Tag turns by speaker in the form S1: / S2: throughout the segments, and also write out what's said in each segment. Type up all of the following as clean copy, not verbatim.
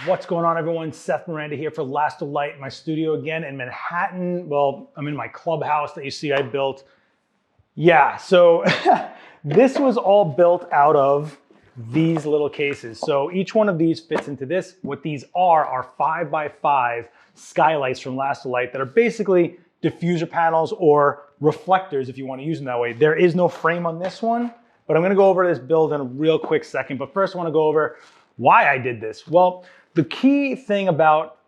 S1: What's going on, everyone? Seth Miranda here for Last of Light, my studio again in Manhattan. Well, I'm in my clubhouse that you see I built. Yeah, so this was all built out of these little cases. So each one of these fits into this. What these are 5x5 skylights from Last of Light that are basically diffuser panels or reflectors if you want to use them that way. There is no frame on this one, but I'm going to go over this build in a real quick second. But first I want to go over why I did this. Well, the key thing about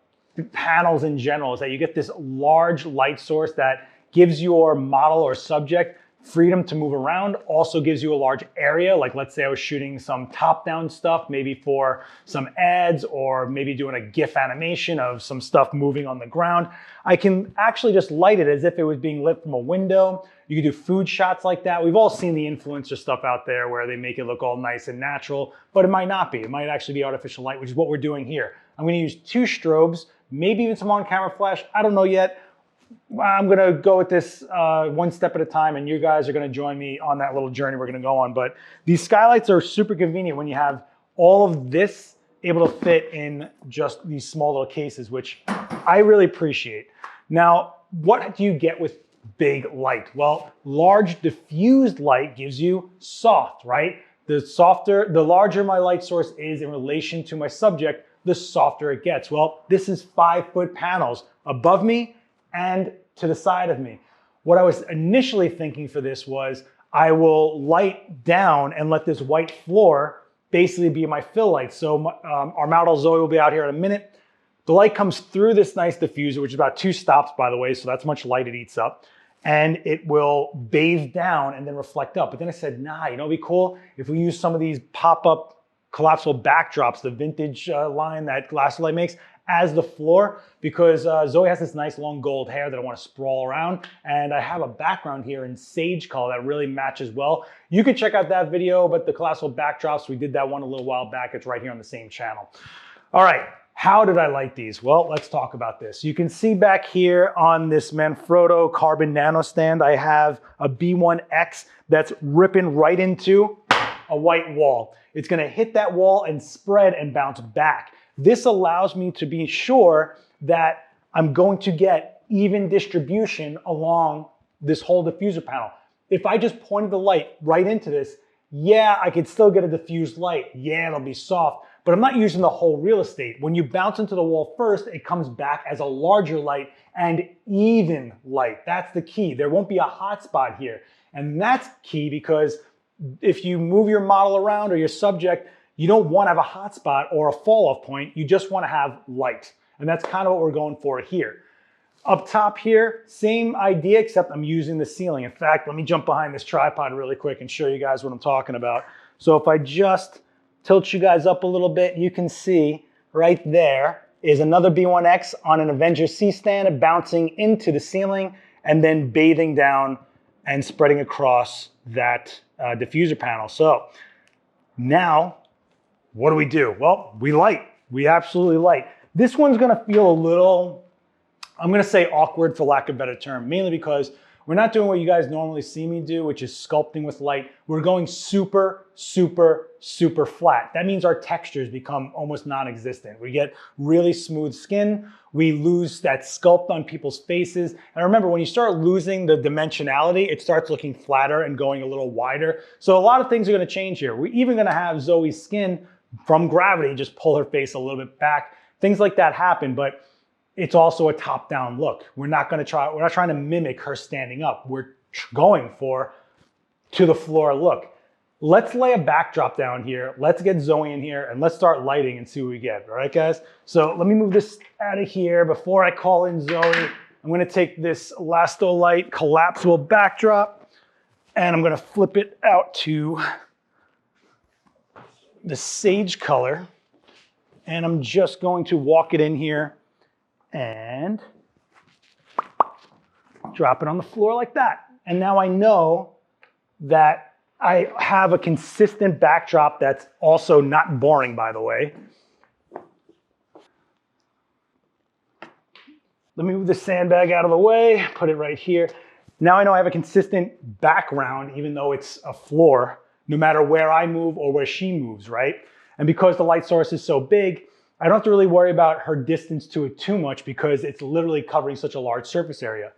S1: panels in general is that you get this large light source that gives your model or subject freedom to move around, also gives you a large area. Like let's say I was shooting some top-down stuff, maybe for some ads or maybe doing a GIF animation of some stuff moving on the ground. I can actually just light it as if it was being lit from a window. You can do food shots like that. We've all seen the influencer stuff out there where they make it look all nice and natural, but it might not be. It might actually be artificial light, which is what we're doing here. I'm gonna use 2 strobes, maybe even some on-camera flash. I don't know yet. I'm gonna go with this one step at a time, and you guys are gonna join me on that little journey we're gonna go on. But these skylights are super convenient when you have all of this able to fit in just these small little cases, which I really appreciate. Now, what do you get with big light? Well, large diffused light gives you soft, right? The larger my light source is in relation to my subject, the softer it gets. Well, this is 5-foot panels above me and to the side of me. What I was initially thinking for this was I will light down and let this white floor basically be my fill light. So our model Zoe will be out here in a minute. The light comes through this nice diffuser, which is about 2 stops, by the way, so that's much light it eats up. And it will bathe down and then reflect up. But then I said, nah, you know, it'd be cool if we use some of these pop-up collapsible backdrops, the vintage line that Last of Light makes, as the floor, because Zoe has this nice long gold hair that I want to sprawl around, and I have a background here in sage color that really matches well. You can check out that video, but the collapsible backdrops, we did that one a little while back. It's right here on the same channel. All right, how did I light these? Well, let's talk about this. You can see back here on this Manfrotto carbon nano stand, I have a B1X that's ripping right into a white wall. It's gonna hit that wall and spread and bounce back. This allows me to be sure that I'm going to get even distribution along this whole diffuser panel. If I just pointed the light right into this, yeah, I could still get a diffused light. Yeah, it'll be soft, but I'm not using the whole real estate. When you bounce into the wall first, it comes back as a larger light and even light. That's the key. There won't be a hot spot here. And that's key because if you move your model around or your subject, you don't want to have a hot spot or a fall off point. You just want to have light. And that's kind of what we're going for here. Up top here, same idea, except I'm using the ceiling. In fact, let me jump behind this tripod really quick and show you guys what I'm talking about. So if I just tilt you guys up a little bit, you can see right there is another B1X on an Avenger C stand bouncing into the ceiling and then bathing down and spreading across that diffuser panel. So now, what do we do? Well, we light. We absolutely light. This one's gonna feel a little, I'm gonna say awkward for lack of a better term, mainly because we're not doing what you guys normally see me do, which is sculpting with light. We're going super, super, super flat. That means our textures become almost non-existent. We get really smooth skin. We lose that sculpt on people's faces. And remember, when you start losing the dimensionality, it starts looking flatter and going a little wider. So a lot of things are gonna change here. We're even gonna have Zoe's skin from gravity just pull her face a little bit back. Things like that happen, but it's also a top-down look. We're not trying to mimic her standing up. We're going for to the floor look. Let's lay a backdrop down here. Let's get Zoe in here and let's start lighting and see what we get. All right, guys? So let me move this out of here. Before I call in Zoe, I'm gonna take this Lastolite collapsible backdrop and I'm gonna flip it out to the sage color. And I'm just going to walk it in here and drop it on the floor like that. And now I know that I have a consistent backdrop that's also not boring, by the way. Let me move the sandbag out of the way, put it right here. Now I know I have a consistent background, even though it's a floor, no matter where I move or where she moves, right? And because the light source is so big, I don't have to really worry about her distance to it too much because it's literally covering such a large surface area.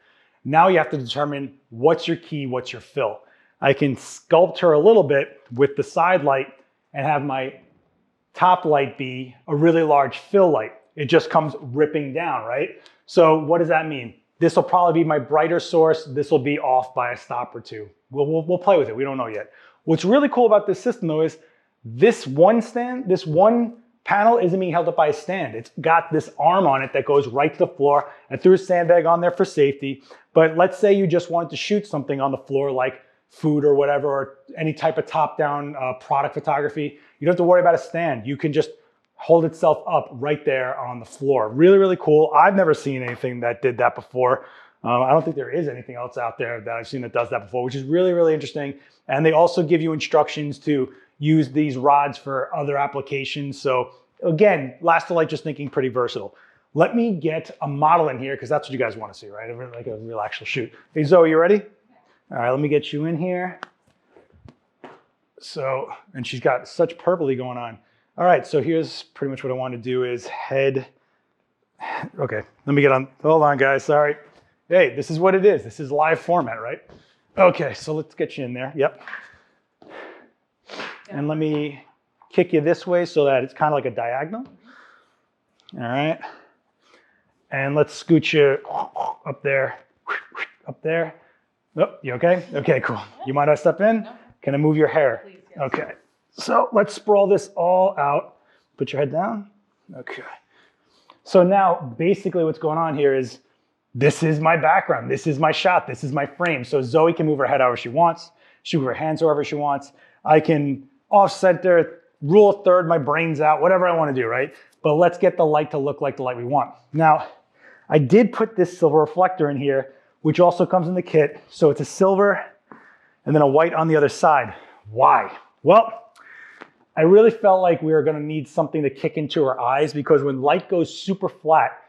S1: Now you have to determine what's your key, what's your fill. I can sculpt her a little bit with the side light and have my top light be a really large fill light. It just comes ripping down, right? So what does that mean? This will probably be my brighter source. This will be off by a stop or two. We'll play with it. We don't know yet. What's really cool about this system though is this one panel isn't being held up by a stand. It's got this arm on it that goes right to the floor. I threw a sandbag on there for safety. But let's say you just wanted to shoot something on the floor like food or whatever, or any type of top-down product photography. You don't have to worry about a stand. You can just hold itself up right there on the floor. Really, really cool. I've never seen anything that did that before. I don't think there is anything else out there that I've seen that does that before, which is really, really interesting. And they also give you instructions to use these rods for other applications. So again, Last-O-Lite just thinking pretty versatile. Let me get a model in here because that's what you guys want to see, right? Like a real actual shoot. Hey Zoe, you ready? All right, let me get you in here. So, and she's got such purpley going on. All right, so here's pretty much what I want to do is head. Okay, let me get on. Hold on, guys, sorry. Hey, this is what it is. This is live format, right? Okay, so let's get you in there. Yep. And let me kick you this way so that it's kind of like a diagonal. All right. And let's scoot you up there, up there. Oh, you okay? Okay, cool. You mind if I step in? Can I move your hair?
S2: Please, yes.
S1: Okay. So let's sprawl this all out. Put your head down. Okay. So now basically what's going on here is this is my background. This is my shot. This is my frame. So Zoe can move her head however she wants. She can move her hands however she wants. I can off center, rule of third my brains out, whatever I want to do, right? But let's get the light to look like the light we want. Now, I did put this silver reflector in here, which also comes in the kit. So it's a silver and then a white on the other side. Why? Well, I really felt like we were going to need something to kick into our eyes because when light goes super flat,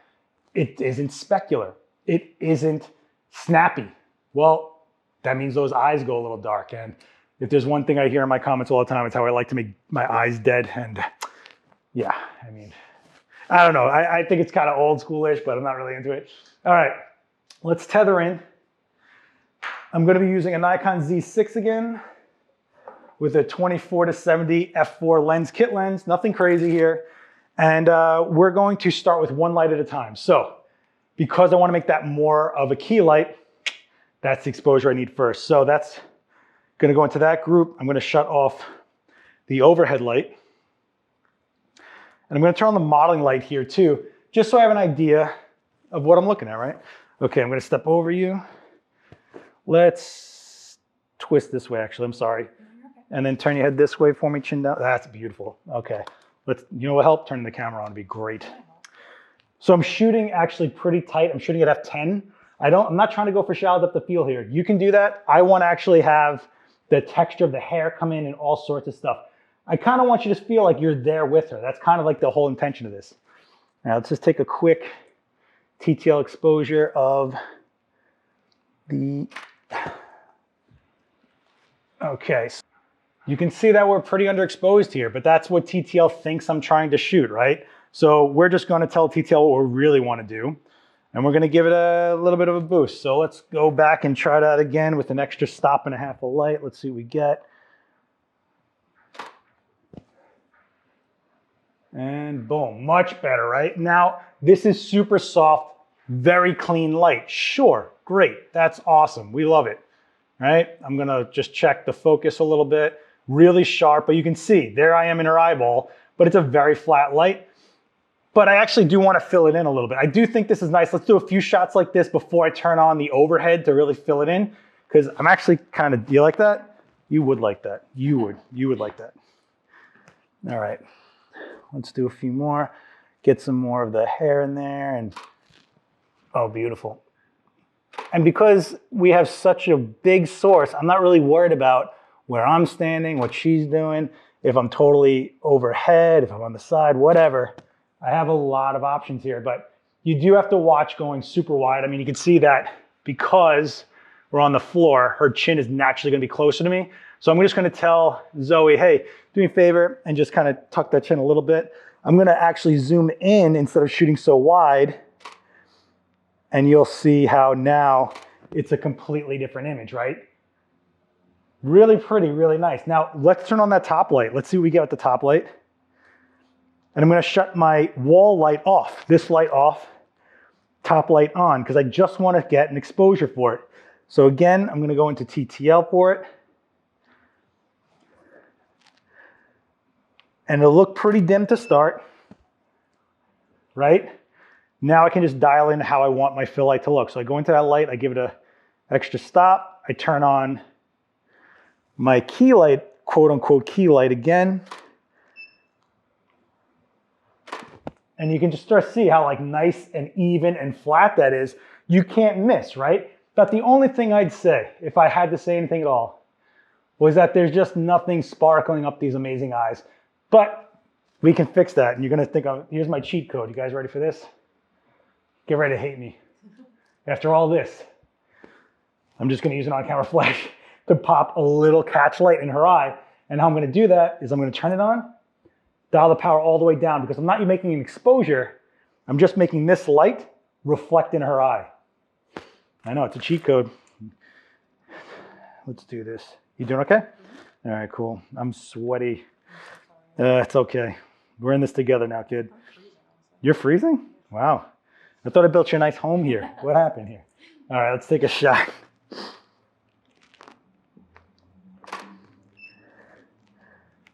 S1: it isn't specular. It isn't snappy. Well, that means those eyes go a little dark. And if there's one thing I hear in my comments all the time, it's how I like to make my eyes dead. And yeah, I mean, I don't know. I think it's kind of old schoolish, but I'm not really into it. All right, let's tether in. I'm going to be using a Nikon Z6 again with a 24-70 f4 lens, kit lens, nothing crazy here. And we're going to start with one light at a time. So because I want to make that more of a key light, that's the exposure I need first. So that's going to go into that group. I'm going to shut off the overhead light. And I'm going to turn on the modeling light here too, just so I have an idea of what I'm looking at, right? Okay, I'm going to step over you. Let's twist this way, actually, I'm sorry. And then turn your head this way for me, chin down. That's beautiful. Okay, you know what help? Turning the camera on would be great. So I'm shooting actually pretty tight. I'm shooting at f10. I'm not trying to go for shallow depth of field here. You can do that. I want to actually have the texture of the hair come in and all sorts of stuff. I kind of want you to feel like you're there with her. That's kind of like the whole intention of this. Now let's just take a quick TTL exposure of the, okay. So you can see that we're pretty underexposed here, but that's what TTL thinks I'm trying to shoot, right? So we're just going to tell TTL what we really want to do. And we're going to give it a little bit of a boost. So let's go back and try that again with an extra stop and a half of light. Let's see what we get. And boom, much better, right? Now, this is super soft, very clean light. Sure, great, that's awesome. We love it, right? I'm going to just check the focus a little bit. Really sharp, but you can see, there I am in her eyeball, but it's a very flat light. But I actually do want to fill it in a little bit. I do think this is nice. Let's do a few shots like this before I turn on the overhead to really fill it in. Because I'm actually kind of, do you like that? You would like that. You would like that. All right, let's do a few more. Get some more of the hair in there and, oh, beautiful. And because we have such a big source, I'm not really worried about where I'm standing, what she's doing, if I'm totally overhead, if I'm on the side, whatever. I have a lot of options here, but you do have to watch going super wide. I mean, you can see that because we're on the floor, her chin is naturally going to be closer to me. So I'm just gonna tell Zoe, hey, do me a favor and just kind of tuck that chin a little bit. I'm gonna actually zoom in instead of shooting so wide, and you'll see how now it's a completely different image, right? Really pretty, really nice. Now let's turn on that top light. Let's see what we get with the top light. And I'm gonna shut my wall light off, this light off, top light on, because I just wanna get an exposure for it. So again, I'm gonna go into TTL for it. And it'll look pretty dim to start, right? Now I can just dial in how I want my fill light to look. So I go into that light, I give it an extra stop, I turn on my key light, quote unquote key light again. And you can just start to see how like nice and even and flat that is. You can't miss, right? But the only thing I'd say, if I had to say anything at all, was that there's just nothing sparkling up these amazing eyes. But we can fix that. And you're gonna think, here's my cheat code. You guys ready for this? Get ready to hate me. After all this, I'm just gonna use an on-camera flash to pop a little catch light in her eye. And how I'm gonna do that is I'm gonna turn it on, dial the power all the way down, because I'm not making an exposure, I'm just making this light reflect in her eye. I know, it's a cheat code. Let's do this. You doing okay? All right, cool. I'm sweaty. It's okay. We're in this together now, kid. You're freezing? Wow. I thought I built you a nice home here. What happened here? All right, let's take a shot.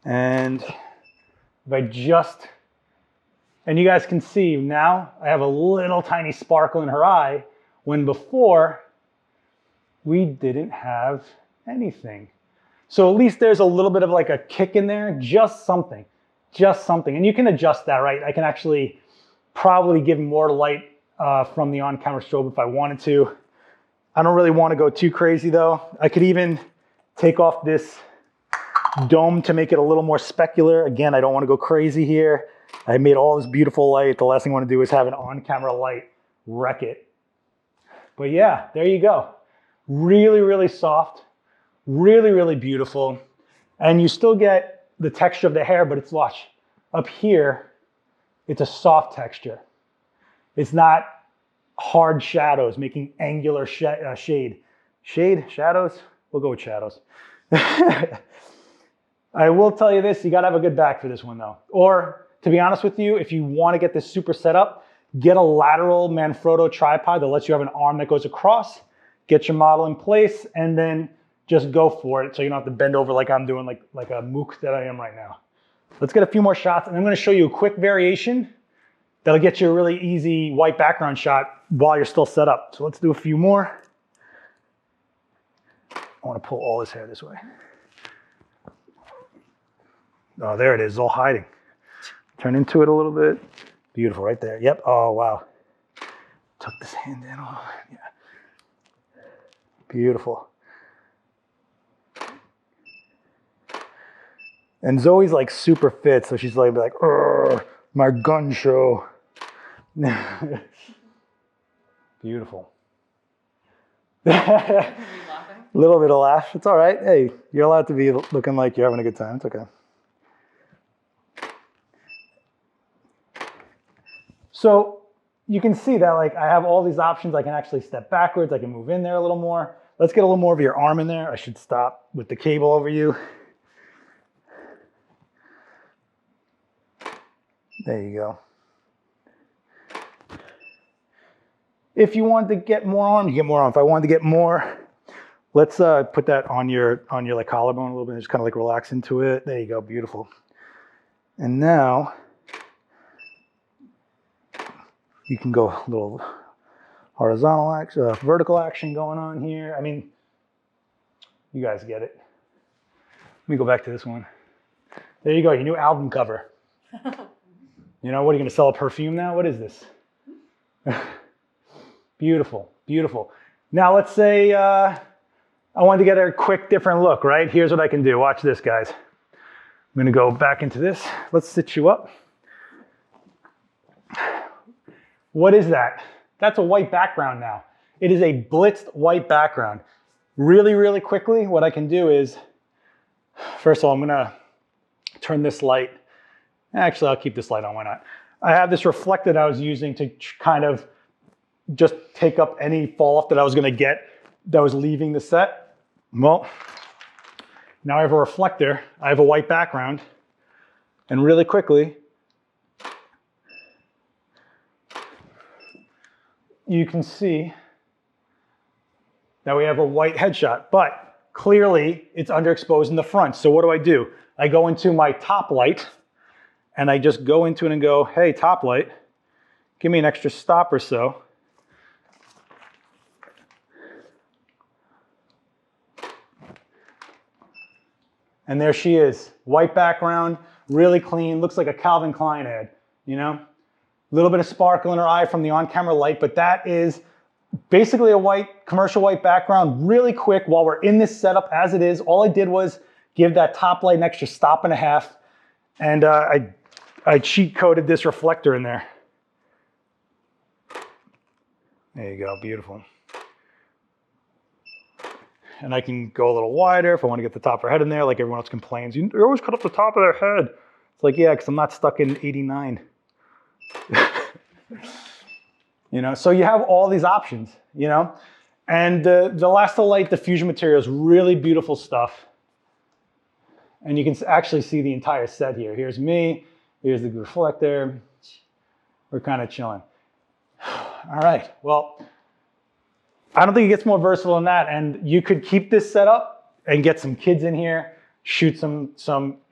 S1: And if I just, and you guys can see now, I have a little tiny sparkle in her eye, when before we didn't have anything. So at least there's a little bit of like a kick in there, just something. And you can adjust that, right? I can actually probably give more light from the on-camera strobe if I wanted to. I don't really want to go too crazy though. I could even take off this dome to make it a little more specular. Again, I don't want to go crazy here. I made all this beautiful light. The last thing I want to do is have an on-camera light wreck it. But yeah, there you go. Really, really soft. Really, really beautiful. And you still get the texture of the hair, but it's, watch, up here, it's a soft texture. It's not hard shadows, making angular shade. Shade? Shadows? We'll go with shadows. I will tell you this, you gotta have a good back for this one though. Or, to be honest with you, if you wanna get this super set up, get a lateral Manfrotto tripod that lets you have an arm that goes across, get your model in place, and then just go for it so you don't have to bend over like I'm doing, like a mook that I am right now. Let's get a few more shots, and I'm gonna show you a quick variation that'll get you a really easy white background shot while you're still set up. So let's do a few more. I wanna pull all this hair this way. Oh, there it is, all hiding. Turn into it a little bit. Beautiful, right there. Yep, oh, wow. Tuck this hand in. Oh, yeah. Beautiful. And Zoe's like super fit, so she's like, my gun show. Beautiful. A little bit of laugh. It's all right. Hey, you're allowed to be looking like you're having a good time. It's okay. So you can see that like I have all these options. I can actually step backwards. I can move in there a little more. Let's get a little more of your arm in there. I should stop with the cable over you. There you go. If you want to get more arm, you get more arm. If I wanted to get more, let's put that on your like collarbone a little bit and just kind of like relax into it. There you go, beautiful. And now you can go a little horizontal action, vertical action going on here. I mean, you guys get it. Let me go back to this one. There you go, your new album cover. You know, what are you gonna sell, a perfume now? What is this? Beautiful, beautiful. Now let's say I wanted to get a quick different look, right? Here's what I can do, watch this guys. I'm gonna go back into this. Let's sit you up. What is that? That's a white background now. It is a blitzed white background. Really, really quickly, what I can do is First of all, I'm gonna turn this light. Actually, I'll keep this light on, why not? I have this reflector that I was using to kind of just take up any fall off that I was gonna get that was leaving the set. Well, now I have a reflector, I have a white background, and really quickly, you can see that we have a white headshot, but clearly it's underexposed in the front. So what do? I go into my top light and I just go into it and go, hey, top light, give me an extra stop or so. And there she is, white background, really clean, looks like a Calvin Klein ad, you know? A little bit of sparkle in her eye from the on-camera light, but that is basically a white, commercial white background, really quick while we're in this setup as it is. All I did was give that top light an extra stop and a half, and I cheat coded this reflector in there. There you go, beautiful. And I can go a little wider if I want to get the top of her head in there, like everyone else complains. You always cut off the top of their head. It's like, yeah, because I'm not stuck in 89. You know, so you have all these options, you know? And the Elastilite diffusion material is really beautiful stuff. And you can actually see the entire set here. Here's me, here's the reflector. We're kind of chilling. All right, well, I don't think it gets more versatile than that. And you could keep this set up and get some kids in here, shoot some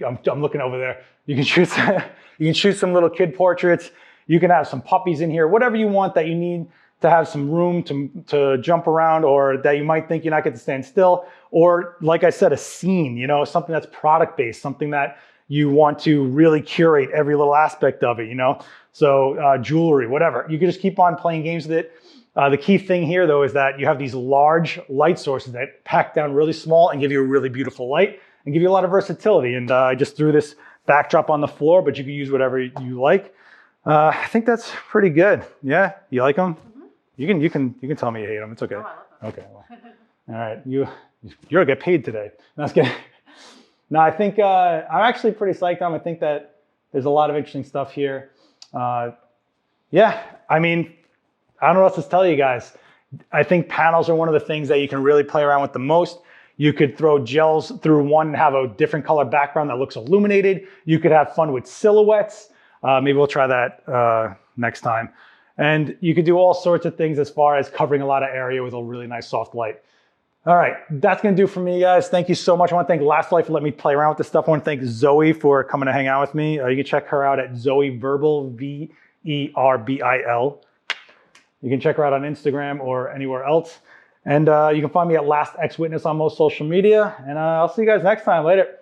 S1: I'm looking over there. You can shoot some little kid portraits. You can have some puppies in here, whatever you want that you need to have some room to jump around, or that you might think you're not going to stand still. Or like I said, a scene, you know, something that's product based, something that you want to really curate every little aspect of it, you know? So jewelry, whatever. You can just keep on playing games with it. The key thing here, though, is that you have these large light sources that pack down really small and give you a really beautiful light and give you a lot of versatility. And I just threw this backdrop on the floor, but you can use whatever you like. I think that's pretty good. Yeah, you like them? Mm-hmm. You can tell me you hate them. It's okay. No, I love them. Okay. Well. All right, you're gonna get paid today. No, that's good. No, I think I'm actually pretty psyched on them. I think that there's a lot of interesting stuff here. Yeah, I mean, I don't know what else to tell you guys. I think panels are one of the things that you can really play around with the most. You could throw gels through one and have a different color background that looks illuminated. You could have fun with silhouettes. Maybe we'll try that next time. And you could do all sorts of things as far as covering a lot of area with a really nice soft light. All right, that's gonna do for me, guys. Thank you so much. I wanna thank Elastilite for letting me play around with this stuff. I wanna thank Zoe for coming to hang out with me. You can check her out at Zoe Verbal, V-E-R-B-I-L. You can check her out on Instagram or anywhere else. And you can find me at Last X Witness on most social media. And I'll see you guys next time. Later.